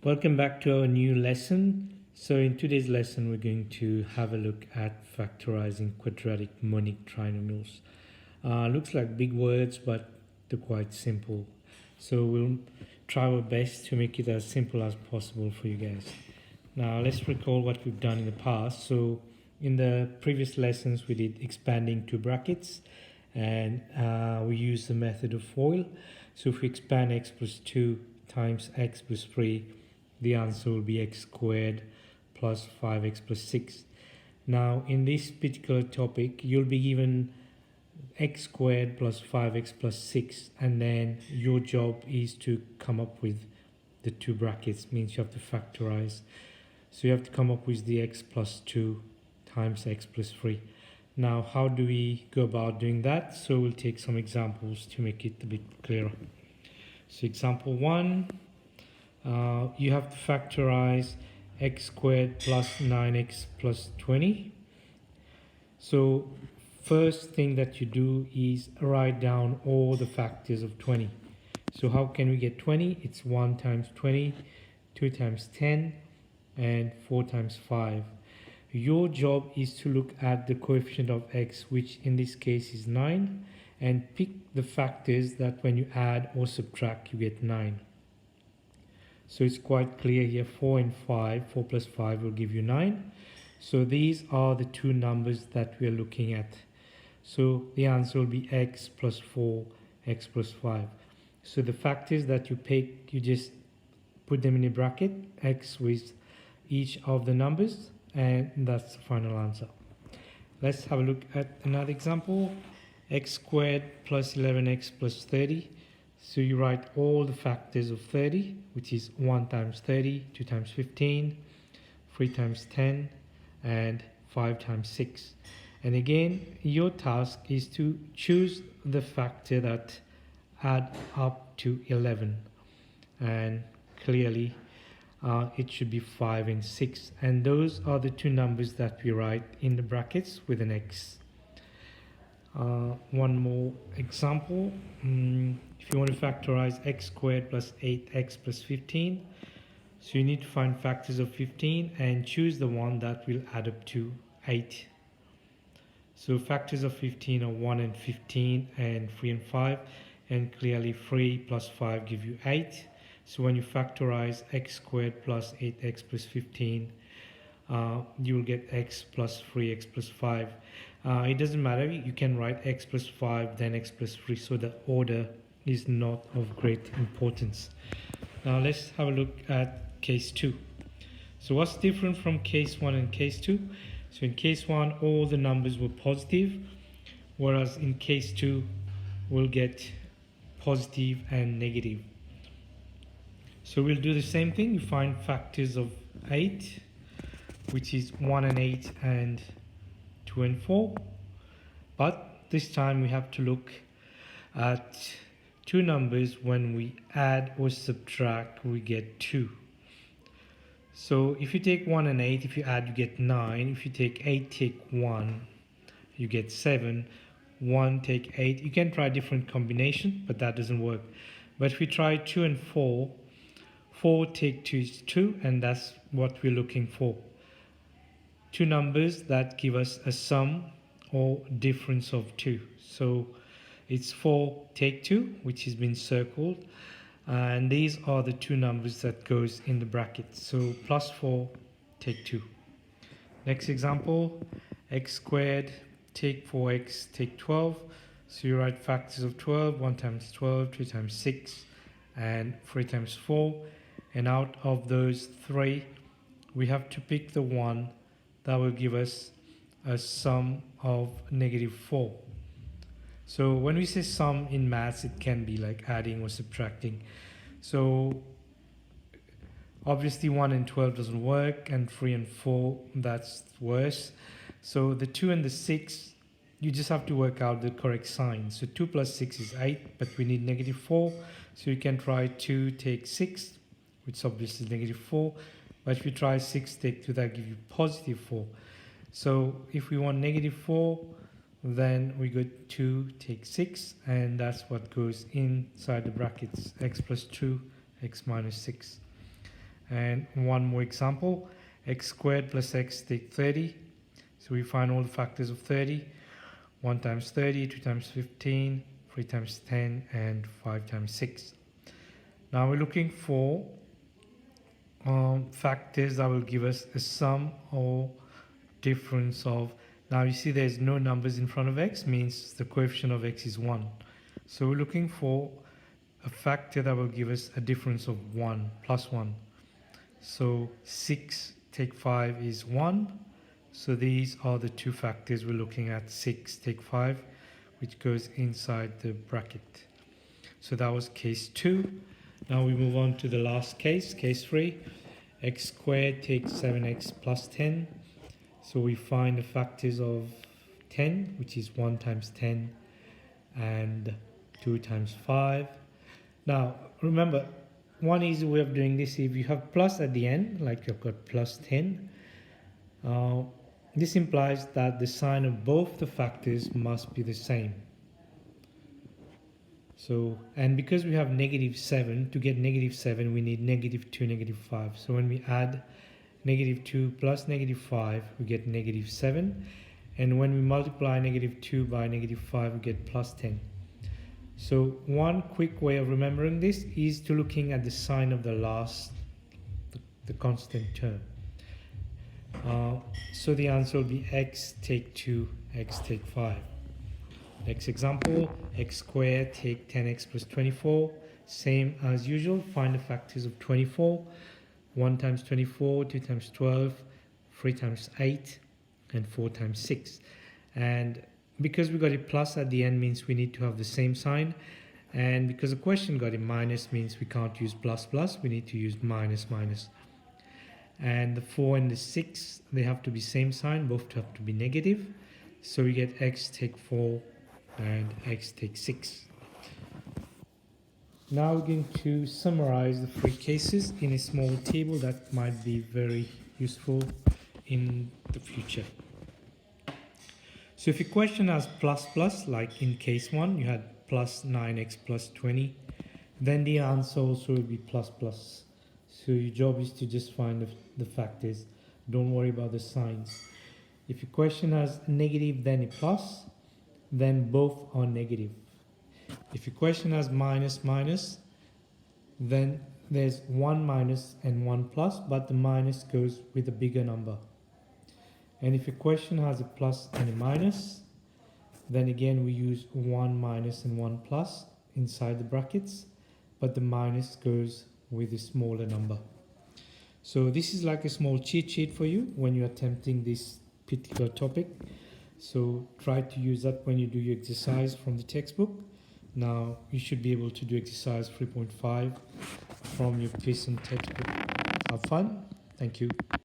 Welcome back to our new lesson. So in today's lesson, we're going to have a look at factorizing quadratic monic trinomials. Looks like big words, but they're quite simple. So we'll try our best to make it as simple as possible for you guys. Now let's recall what we've done in the past. So in the previous lessons, we did expanding two brackets and we used the method of FOIL. So if we expand x plus 2 times x plus 3, the answer will be x squared plus 5x plus 6. Now in this particular topic, you'll be given x squared plus 5x plus 6, and then your job is to come up with the two brackets, means you have to factorize. So you have to come up with the x plus 2 times x plus 3. Now how do we go about doing that? So we'll take some examples to make it a bit clearer. So example 1, you have to factorize x squared plus 9x plus 20. So first thing that you do is write down all the factors of 20. So how can we get 20? It's 1 times 20, 2 times 10, and 4 times 5. Your job is to look at the coefficient of x, which in this case is 9, and pick the factors that when you add or subtract you get 9. So it's quite clear here, 4 and 5, 4 plus 5 will give you 9. So these are the two numbers that we are looking at. So the answer will be x plus 4, x plus 5. So the factors that you pick, you just put them in a bracket, x with each of the numbers, and that's the final answer. Let's have a look at another example. X squared plus 11x plus 30. So you write all the factors of 30, which is 1 times 30, 2 times 15, 3 times 10, and 5 times 6. And again, your task is to choose the factor that add up to 11. And clearly, it should be 5 and 6. And those are the two numbers that we write in the brackets with an x. One more example. If you want to factorize x squared plus 8x plus 15, so you need to find factors of 15 and choose the one that will add up to 8. So factors of 15 are 1 and 15 and 3 and 5, and clearly 3 plus 5 give you 8. So when you factorize x squared plus 8x plus 15, you will get x plus 3x plus 5. It doesn't matter, you can write x plus 5 then x plus 3, so the order is not of great importance. Now let's have a look at case 2. So what's different from case 1 and case 2? So in case 1 all the numbers were positive, whereas in case 2 we'll get positive and negative. So we'll do the same thing. You find factors of 8, which is 1 and 8 and 2 and 4. But this time we have to look at two numbers. When we add or subtract, we get 2. So if you take 1 and 8, if you add, you get 9. If you take 8, take 1, you get 7. 1, take 8. You can try different combination, but that doesn't work. But if we try 2 and 4, 4 take 2 is 2, and that's what we're looking for. Two numbers that give us a sum or difference of 2. So it's 4 take 2, which has been circled, and these are the two numbers that goes in the bracket. So plus 4 take 2. Next example, x squared take 4x take 12. So you write factors of 12, 1 times 12, 2 times 6, and 3 times 4. And out of those 3, we have to pick the one that will give us a sum of negative 4. So when we say sum in maths, it can be like adding or subtracting. So obviously 1 and 12 doesn't work, and 3 and 4, that's worse. So the 2 and the 6, you just have to work out the correct sign. So 2 plus 6 is 8, but we need negative 4. So you can try 2 take 6, which obviously is negative 4. But if you try 6 take 2, that gives you positive 4. So if we want negative 4, then we go 2 take 6, and that's what goes inside the brackets, x plus 2, x minus 6. And one more example, x squared plus x take 30. So we find all the factors of 30. 1 times 30, 2 times 15, 3 times 10, and 5 times 6. Now we're looking for factors that will give us a sum or difference of, now you see there's no numbers in front of x, means the coefficient of x is 1. So we're looking for a factor that will give us a difference of 1, plus 1. So 6 take 5 is 1. So these are the two factors we're looking at, 6 take 5, which goes inside the bracket. So that was case 2. Now we move on to the last case, case 3. X squared takes 7x plus 10. So we find the factors of 10, which is 1 times 10 and 2 times 5. Now remember, one easy way of doing this, if you have plus at the end, like you've got plus 10, this implies that the sign of both the factors must be the same. So, and because we have negative 7, to get negative 7 we need negative 2, negative 5. So when we add negative 2 plus negative 5 we get negative 7, and when we multiply negative 2 by negative 5 we get plus 10. So one quick way of remembering this is to looking at the sign of the last, the constant term. So the answer will be x take 2, x take 5. Next example, x squared take 10x plus 24. Same as usual, find the factors of 24. 1 times 24, 2 times 12, 3 times 8, and 4 times 6. And because we got a plus at the end means we need to have the same sign. And because the question got a minus means we can't use plus plus, we need to use minus minus. And the 4 and the 6, they have to be same sign, both have to be negative. So we get x take 4 and x take 6. Now we're going to summarize the 3 cases in a small table that might be very useful in the future. So if your question has plus plus, like in case 1 you had plus 9x plus 20, then the answer also will be plus plus. So your job is to just find the factors. Don't worry about the signs. If your question has negative then a plus, then both are negative. If your question has minus minus, then there's 1 minus and 1 plus, but the minus goes with a bigger number. And if your question has a plus and a minus, then again we use 1 minus and 1 plus inside the brackets, but the minus goes with a smaller number. So this is like a small cheat sheet for you when you're attempting this particular topic. So try to use that when you do your exercise from the textbook. Now you should be able to do exercise 3.5 from your Pearson textbook. Have fun. Thank you.